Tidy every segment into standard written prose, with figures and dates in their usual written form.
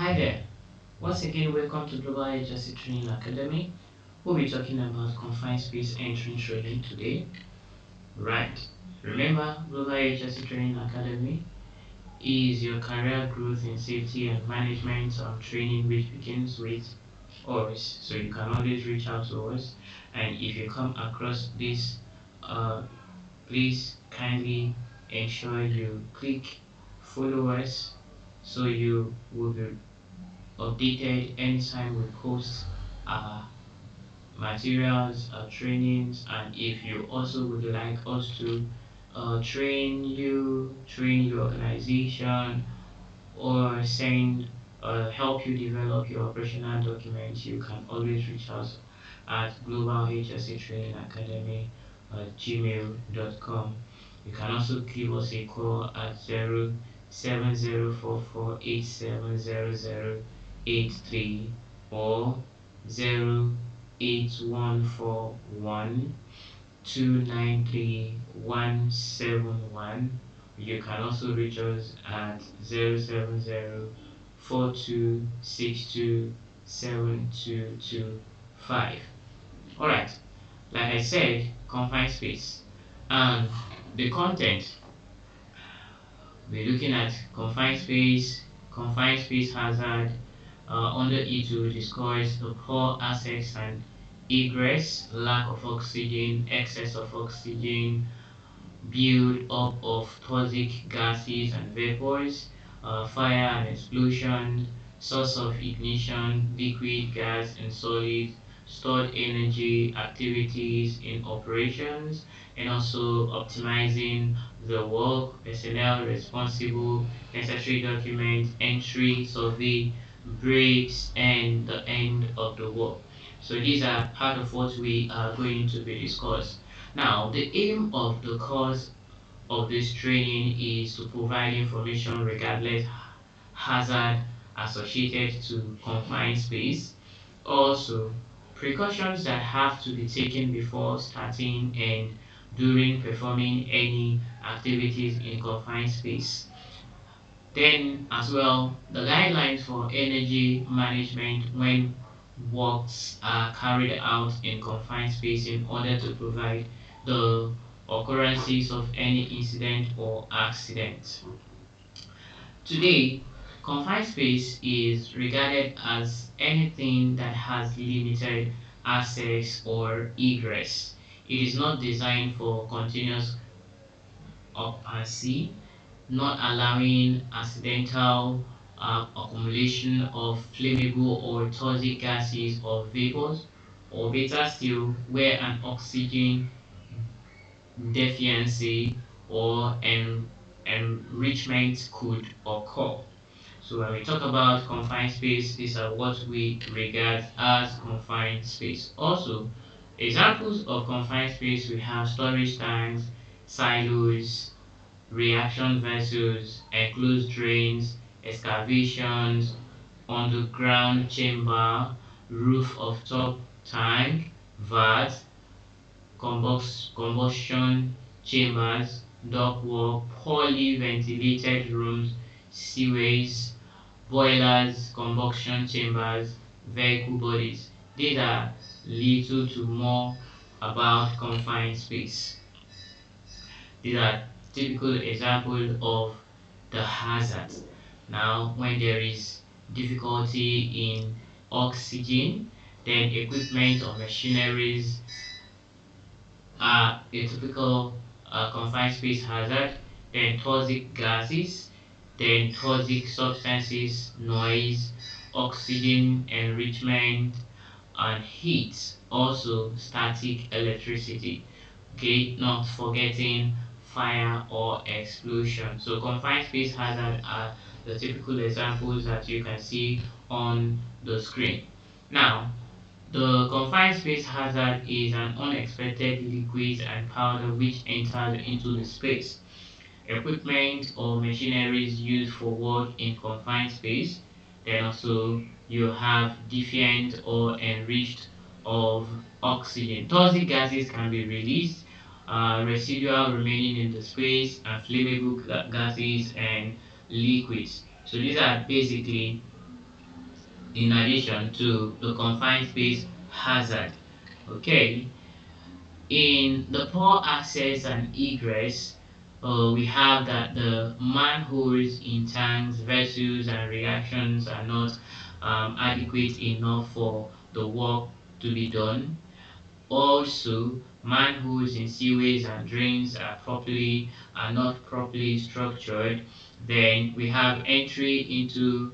Hi there. Once again, welcome to Global Agency Training Academy. We'll be talking about confined space entering training today. Right. Remember, Global Agency Training Academy is your career growth in safety and management training, which begins with us. So you can always reach out to us. And if you come across this, uh, please kindly ensure you click follow us so you will be updated anytime we post our materials, our trainings, and if you also would like us to train your organization, or help you develop your operational documents, you can always reach us at Global HSA Training Academy at gmail.com. You can also give us a call at 07044870083 or 08141293171. You can also reach us at 07042627225. Alright, like I said, confined space. And the content, we're looking at confined space hazard. Under it, we discuss the poor access and egress, lack of oxygen, excess of oxygen, build up of toxic gases and vapors, fire and explosion, source of ignition, liquid, gas, and solid, stored energy, activities in operations, and also optimizing the work, personnel responsible, necessary document, entry, survey, breaks, and the end of the work. So these are part of what we are going to be discussed. Now, the aim of the course of this training is to provide information regardless hazard associated to confined space. Also, precautions that have to be taken before starting and during performing any activities in confined space. Then, as well, the guidelines for energy management when works are carried out in confined space in order to provide the occurrences of any incident or accident. Today, confined space is regarded as anything that has limited access or egress. It is not designed for continuous occupancy, not allowing accidental accumulation of flammable or toxic gases or vapors, or better still, where an oxygen deficiency or enrichment could occur. So when we talk about confined space, these are what we regard as confined space. Also, examples of confined space, we have storage tanks, silos, reaction vessels, enclosed drains, excavations, underground chamber, roof of top tank, vat, combustion chambers, ductwork, poorly ventilated rooms, seways, boilers, combustion chambers, vehicle bodies. These are little to more about confined space. These are typical examples of the hazards. Now, when there is difficulty in oxygen, then equipment or machineries are a typical confined space hazard. Then toxic gases, then toxic substances, noise, oxygen enrichment, and heat. Also, static electricity. Okay, not forgetting fire or explosion. So confined space hazard are the typical examples that you can see on the screen. Now, the confined space hazard is an unexpected liquid and powder which enters into the space. Equipment or machineries used for work in confined space. Then also you have deficient or enriched of oxygen. Toxic gases can be released, residual remaining in the space, and flammable gases and liquids. So these are basically in addition to the confined space hazard. Okay, in the poor access and egress, we have that the manholes in tanks, vessels, and reactions are not adequate enough for the work to be done. Also, manholes in seaways and drains are not properly structured. Then we have entry into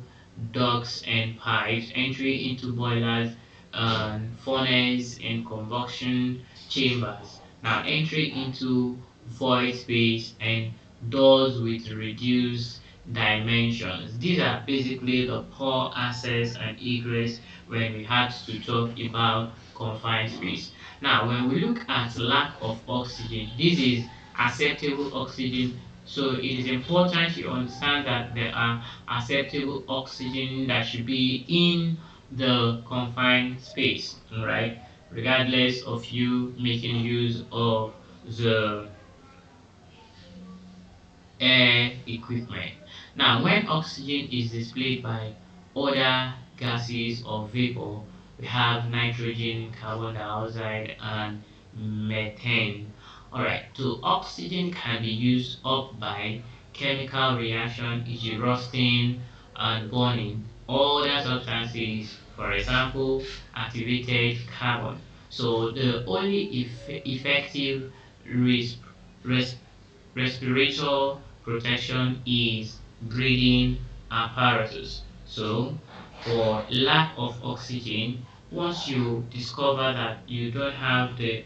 ducts and pipes, entry into boilers and furnace and combustion chambers. Now entry into void space and doors with reduced dimensions. These are basically the poor access and egress when we had to talk about confined space. Now, when we look at lack of oxygen, this is acceptable oxygen. So it is important you understand that there are acceptable oxygen that should be in the confined space, right? Regardless of you making use of the air equipment. Now, when oxygen is displayed by other gases or vapor, we have nitrogen, carbon dioxide, and methane. Alright, so oxygen can be used up by chemical reaction, e.g., roasting and burning other substances, for example, activated carbon. So the only effective res- res- respirator protection is breathing apparatus. So, for lack of oxygen, once you discover that you don't have the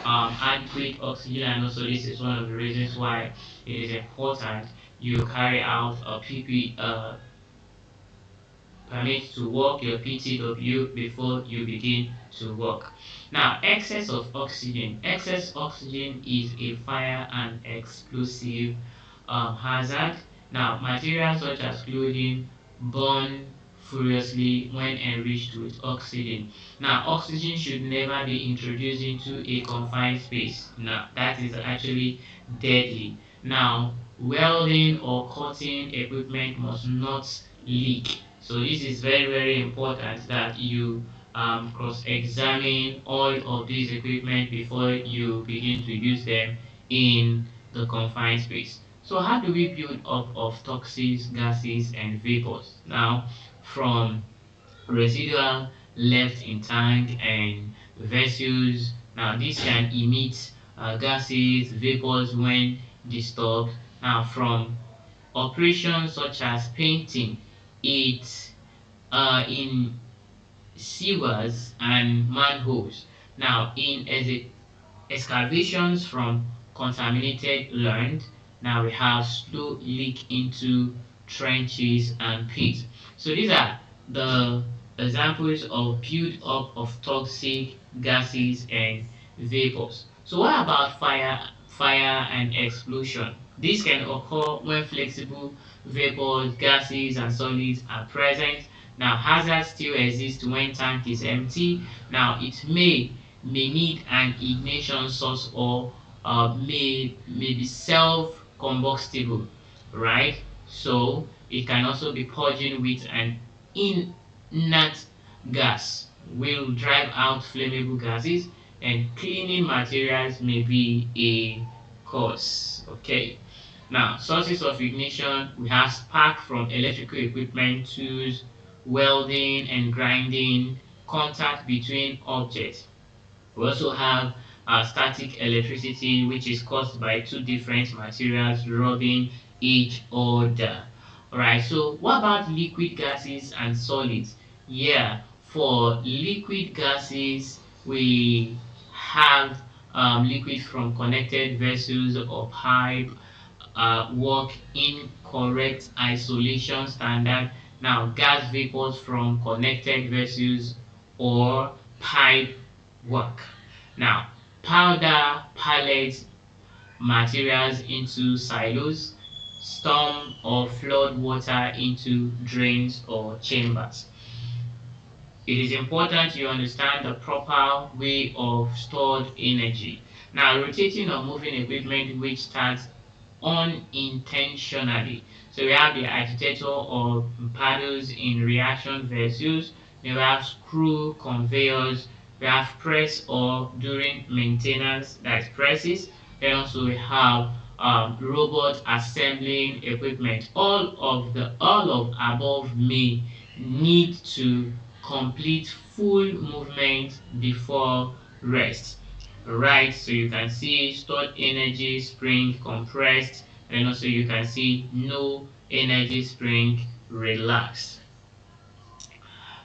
adequate oxygen, and also this is one of the reasons why it is important you carry out a permit to work your PTW before you begin to work. Now, excess oxygen is a fire and explosive hazard. Now, materials such as clothing burn furiously when enriched with oxygen. Now, oxygen should never be introduced into a confined space. Now, that is actually deadly. Now, welding or cutting equipment must not leak. So this is very important that you cross-examine all of these equipment before you begin to use them in the confined space. So how do we build up of toxic gases and vapors? Now, from residual left in tank and vessels. Now, this can emit gases, vapors when disturbed. Now, from operations such as painting, it in sewers and manholes. Now, in excavations from contaminated land, now we have slow leak into trenches and pits. So these are the examples of build up of toxic gases and vapors. So what about fire and explosion? This can occur when flexible vapors, gases, and solids are present. Now, hazards still exist when tank is empty. Now, it may need an ignition source or may be self-combustible, right? So it can also be purging with an inert gas will drive out flammable gases, and cleaning materials may be a cause. Okay. Now, sources of ignition, we have spark from electrical equipment, tools, welding and grinding, contact between objects. We also have static electricity, which is caused by two different materials rubbing each other. Alright, so what about liquid gases and solids? Yeah, for liquid gases, we have liquid from connected vessels or pipe, work in correct isolation standard. Now, gas vapors from connected vessels or pipe work. Now, powder pellets materials into silos, storm or flood water into drains or chambers. It is important you understand the proper way of stored energy. Now, rotating or moving equipment which starts unintentionally. So we have the agitator or paddles in reaction vessels. then we have screw conveyors, we have press or during maintenance, that's presses. Then also we have robot assembling equipment. All of above may need to complete full movement before rest. Right, so you can see stored energy spring compressed, and also you can see no energy spring relaxed.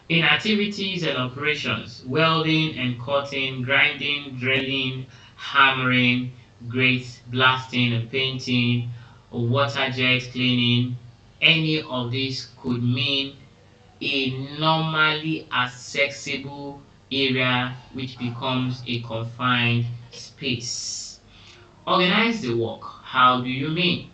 In activities and operations, welding and cutting, grinding, drilling, hammering, grate, blasting and painting, water jet cleaning, any of these could mean a normally accessible area which becomes a confined space. Organize the work. How do you mean?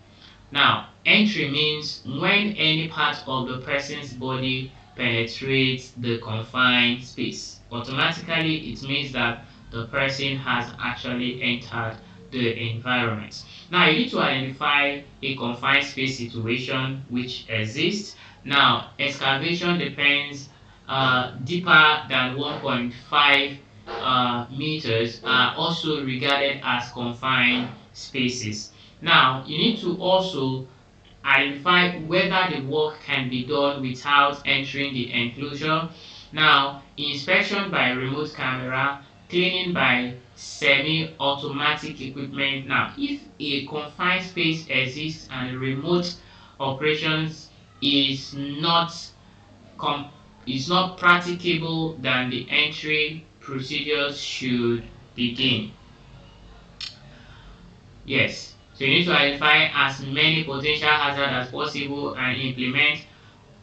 Now, entry means when any part of the person's body penetrates the confined space. Automatically, it means that the person has actually entered the environment. Now, you need to identify a confined space situation which exists. Now, excavation depends deeper than 1.5 meters are also regarded as confined spaces. Now, you need to also identify whether the work can be done without entering the enclosure. Now, inspection by remote camera, cleaning by semi-automatic equipment. Now, if a confined space exists and remote operations is not com- is not practicable, then the entry procedures should begin. Yes. So you need to identify as many potential hazards as possible and implement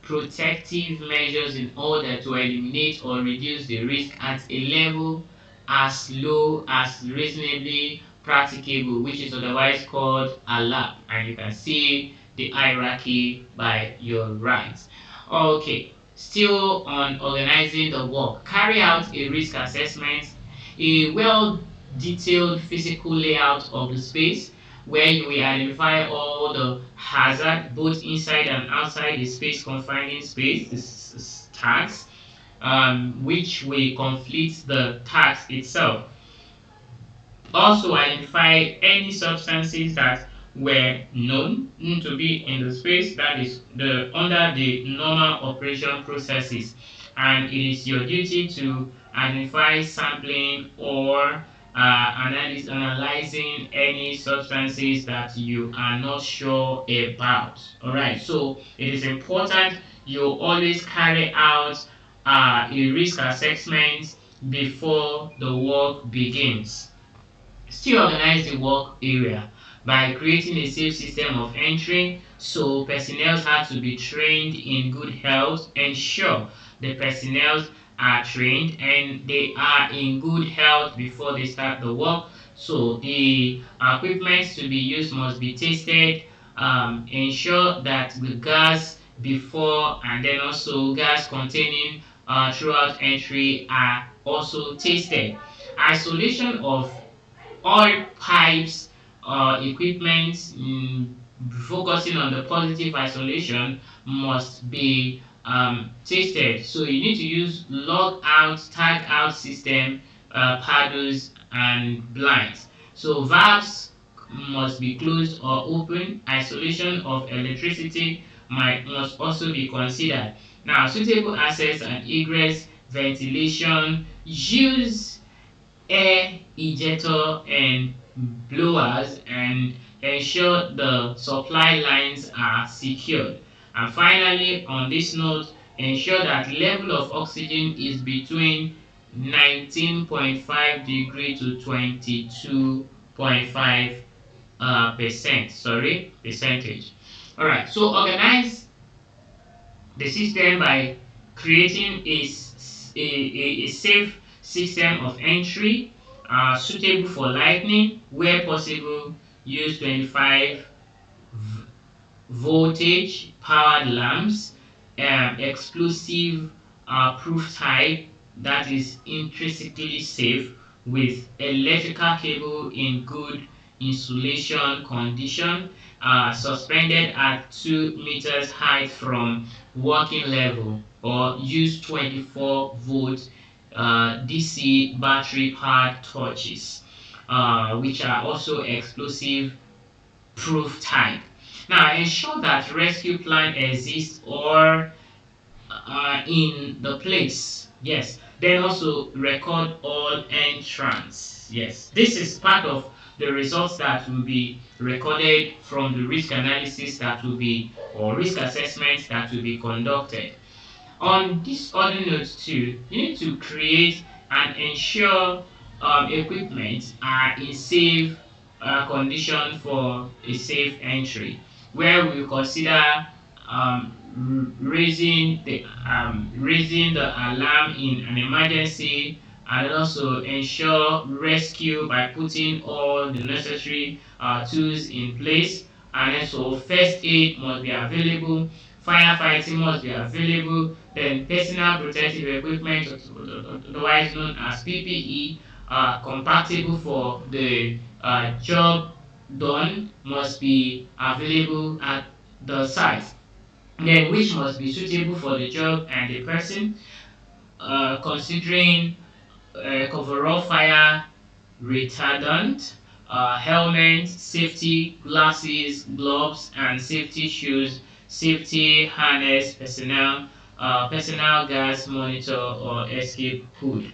protective measures in order to eliminate or reduce the risk at a level as low as reasonably practicable, which is otherwise called a lab. And you can see the hierarchy by your right. Okay, still on organizing the work. Carry out a risk assessment, a well detailed physical layout of the space where you will identify all the hazard both inside and outside the space confining space, the tags, which will complete the task itself. Also identify any substances that were known to be in the space, that is under the normal operation processes, and it is your duty to identify sampling or analyzing any substances that you are not sure about. Alright, so it is important you always carry out a risk assessment before the work begins. Still organize the work area by creating a safe system of entry, so personnel have to be trained in good health. Ensure the personnel are trained and they are in good health before they start the work. So the equipment to be used must be tested. Ensure that the gas before and then also gas containing throughout entry are also tested. Isolation of all pipes or equipment, focusing on the positive isolation, must be tested. So you need to use log out, tag out system, paddles and blinds. So valves must be closed or open. Isolation of electricity must also be considered. Now, suitable access and egress, ventilation, use air ejector and blowers, and ensure the supply lines are secured. And finally, on this note, ensure that level of oxygen is between 19.5 degree to 22.5 percentage. All right, so organize the system by creating a safe system of entry suitable for lightning. Where possible, use 25 voltage powered lamps, explosive proof type that is intrinsically safe, with electrical cable in good insulation condition, suspended at 2 meters height from working level or use 24-volt DC battery powered torches, which are also explosive proof type. Now ensure that rescue plan exists or in the place. Yes. Then also record all entrants. Yes. This is part of the results that will be recorded from the risk analysis that will be or risk assessment that will be conducted. On this other note too, you need to create and ensure equipment are in safe condition for a safe entry, where we consider raising the alarm in an emergency, and also ensure rescue by putting all the necessary tools in place. And also first aid must be available, firefighting must be available, then personal protective equipment, otherwise known as PPE, compatible for the job done, must be available at the site. Then which must be suitable for the job and the person, considering overall fire retardant, helmet, safety glasses, gloves, and safety shoes, safety harness, personal gas monitor or escape hood.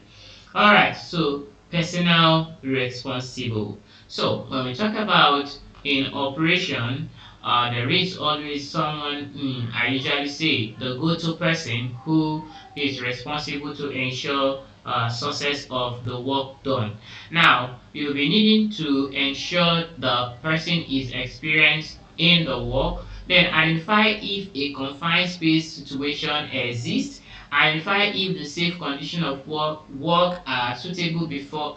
Alright, so personal responsible. So when we talk about in operation, there is always someone, I usually say, the go-to person who is responsible to ensure success of the work done. Now, you'll be needing to ensure the person is experienced in the work, then identify if a confined space situation exists, identify if the safe condition of work are suitable before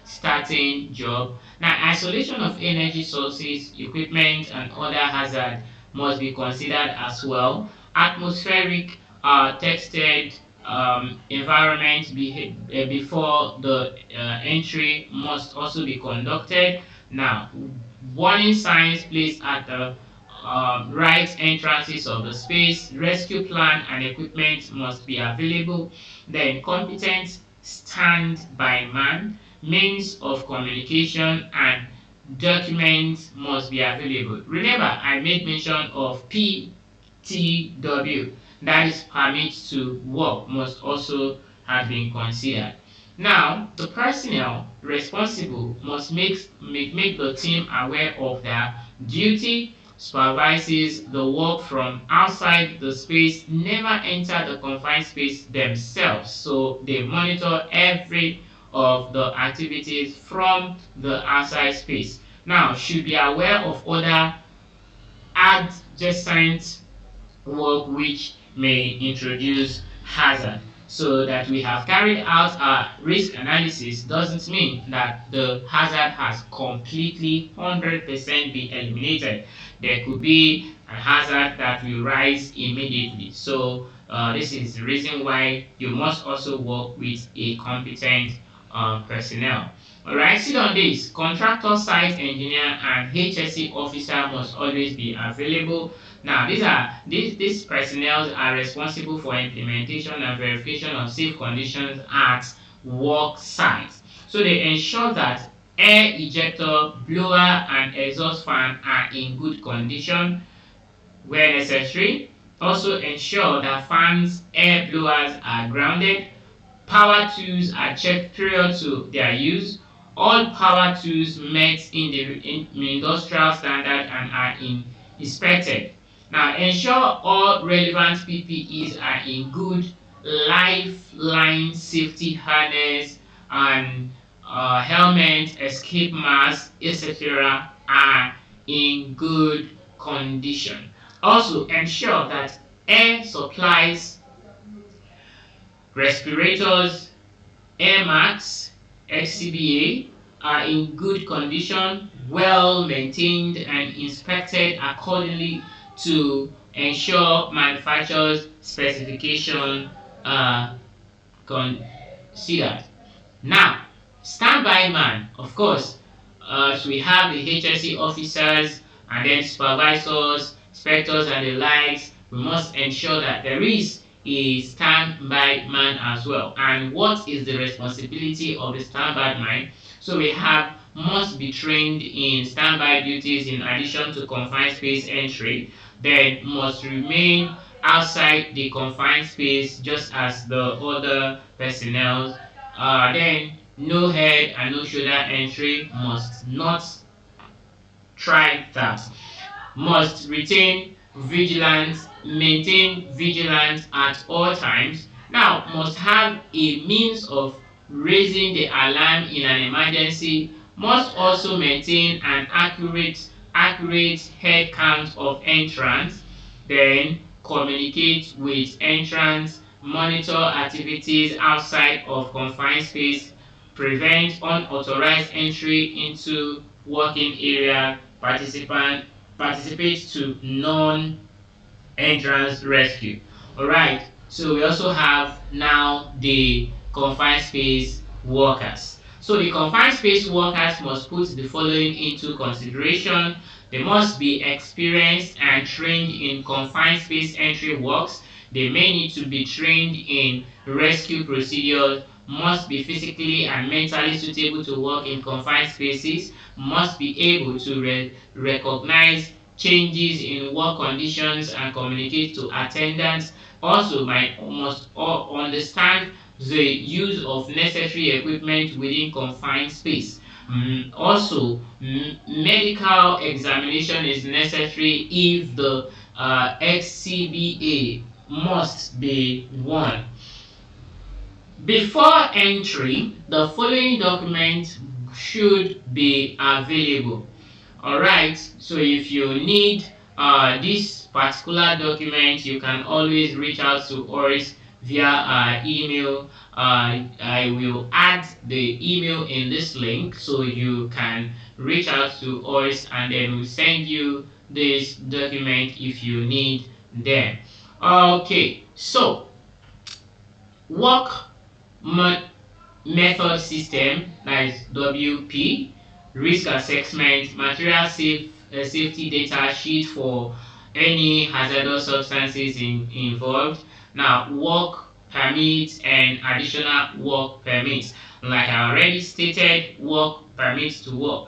starting job. Now isolation of energy sources, equipment and other hazard must be considered as well. Atmospheric tested environment before the entry must also be conducted. Now warning signs placed at the right entrances of the space, rescue plan and equipment must be available, then competent standby man, means of communication and documents must be available. Remember, I made mention of PTW, that is permit to work, must also have been considered. Now, the personnel responsible must make the team aware of their duty, supervises the work from outside the space, never enter the confined space themselves. So they monitor every of the activities from the outside space. Now, should be aware of other adjacent work which may introduce hazard. So that we have carried out our risk analysis doesn't mean that the hazard has completely 100% been eliminated. There could be a hazard that will rise immediately. So this is the reason why you must also work with a competent personnel. Alright, sit on this. Contractor, site engineer, and HSE officer must always be available. Now, these personnel are responsible for implementation and verification of safe conditions at work sites. So they ensure that air ejector, blower, and exhaust fan are in good condition where necessary. Also ensure that fans, air blowers are grounded. Power tools are checked prior to their use. All power tools met in the industrial standard and are inspected. Now ensure all relevant PPEs are in good lifeline safety harness and helmet, escape mask, etc. are in good condition. Also ensure that air supplies, respirators, air masks, XCBA are in good condition, well maintained and inspected accordingly to ensure manufacturer's specification considered. Now, standby man, of course, so we have the HSE officers and then supervisors, inspectors and the likes. we must ensure that there is a standby man as well. And what is the responsibility of the standby man? So we have must be trained in standby duties in addition to confined space entry, then must remain outside the confined space just as the other personnel. Then no head and no shoulder entry, must not try that, must maintain vigilance at all times. Now, must have a means of raising the alarm in an emergency, must also maintain an accurate head count of entrants, then communicate with entrants, monitor activities outside of confined space, prevent unauthorized entry into working area, participate to non-entrance rescue. Alright, so we also have now the confined space workers. So the confined space workers must put the following into consideration. They must be experienced and trained in confined space entry works. They may need to be trained in rescue procedures, must be physically and mentally suitable to work in confined spaces, must be able to recognize changes in work conditions and communicate to attendants. Also must understand the use of necessary equipment within confined space. Also, medical examination is necessary if the XCBA must be one. Before entry, the following documents should be available. Alright, so if you need this particular document, you can always reach out to us via email. I will add the email in this link so you can reach out to us, and then we'll send you this document if you need them. Okay, so work method system, that is WP, risk assessment, material safety data sheet for any hazardous substances involved. Now, work permits and additional work permits. Like I already stated, work permits to work,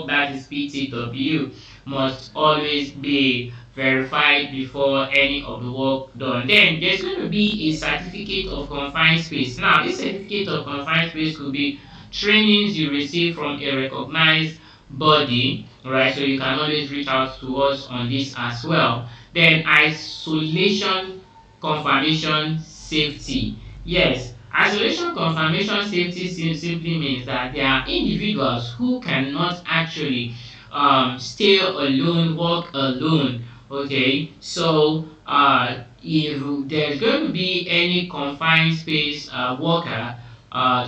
that is PTW, must always be verified before any of the work done. Then there's going to be a certificate of confined space. Now, this certificate of confined space could be trainings you receive from a recognized body, right? So you can always reach out to us on this as well. Then isolation confirmation safety. Yes, isolation confirmation safety simply means that there are individuals who cannot actually stay alone, work alone. Okay, so if there's going to be any confined space worker,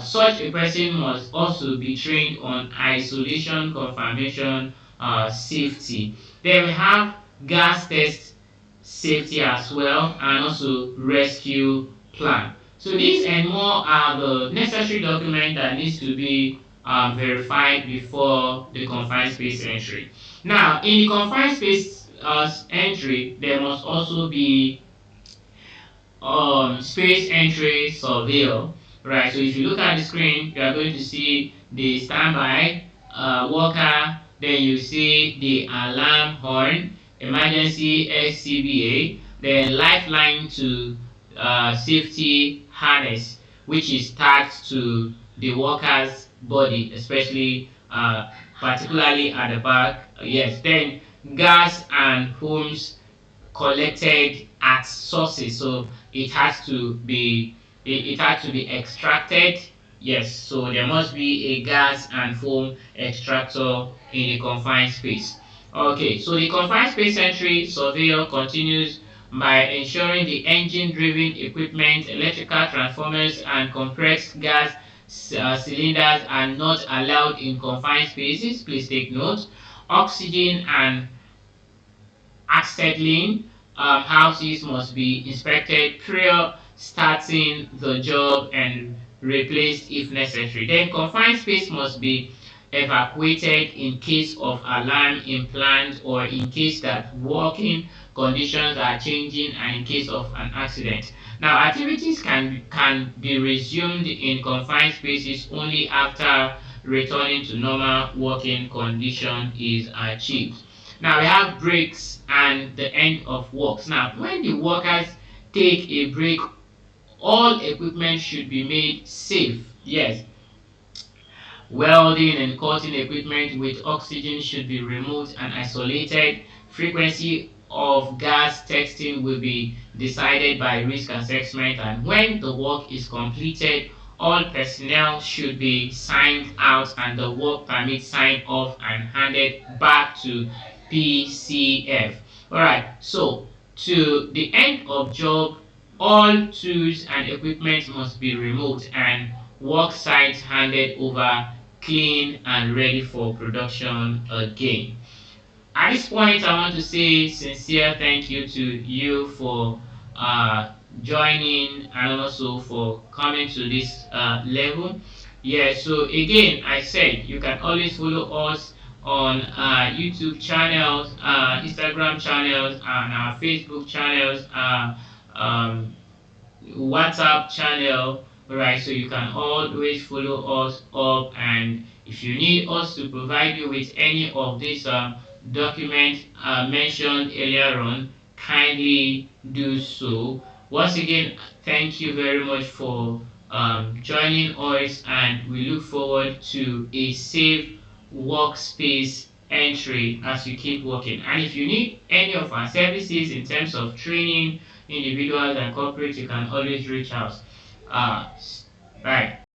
such a person must also be trained on isolation confirmation safety. Then we have gas test safety as well, and also rescue plan. So these and more are the necessary documents that needs to be verified before the confined space entry. Now, in the confined space entry, there must also be space entry surveyor, right? So if you look at the screen, you are going to see the standby worker, then you see the alarm horn, emergency XCBA, then lifeline to safety harness, which is tagged to the worker's body, especially particularly at the back. Yes, then gas and fumes collected at sources, so it has to be extracted. Yes, so there must be a gas and foam extractor in the confined space. Okay, so the confined space entry surveyor continues by ensuring the engine driven equipment, electrical transformers and compressed gas cylinders are not allowed in confined spaces. Please take note. Oxygen and acetylene houses must be inspected prior starting the job and replaced if necessary. Then confined space must be evacuated in case of alarm implant or in case that working conditions are changing and in case of an accident. Now, activities can be resumed in confined spaces only after returning to normal working condition is achieved. Now we have breaks and the end of works. Now, when the workers take a break, all equipment should be made safe. Yes, welding and cutting equipment with oxygen should be removed and isolated. Frequency of gas testing will be decided by risk assessment, and when the work is completed, all personnel should be signed out and the work permit signed off and handed back to PCF. Alright, so to the end of job, all tools and equipment must be removed and work sites handed over clean and ready for production again. At this point, I want to say sincere thank you to you for uh, joining and also for coming to this level. Yeah, so again, I said you can always follow us on YouTube channels, Instagram channels, and our Facebook channels. Um, WhatsApp channel, right? So you can always follow us up, and if you need us to provide you with any of these documents mentioned earlier on, kindly do so. Once again, thank you very much for joining us, and we look forward to a safe workspace entry as you keep working. And if you need any of our services in terms of training, individuals and corporate, you can always reach out. Uh, right.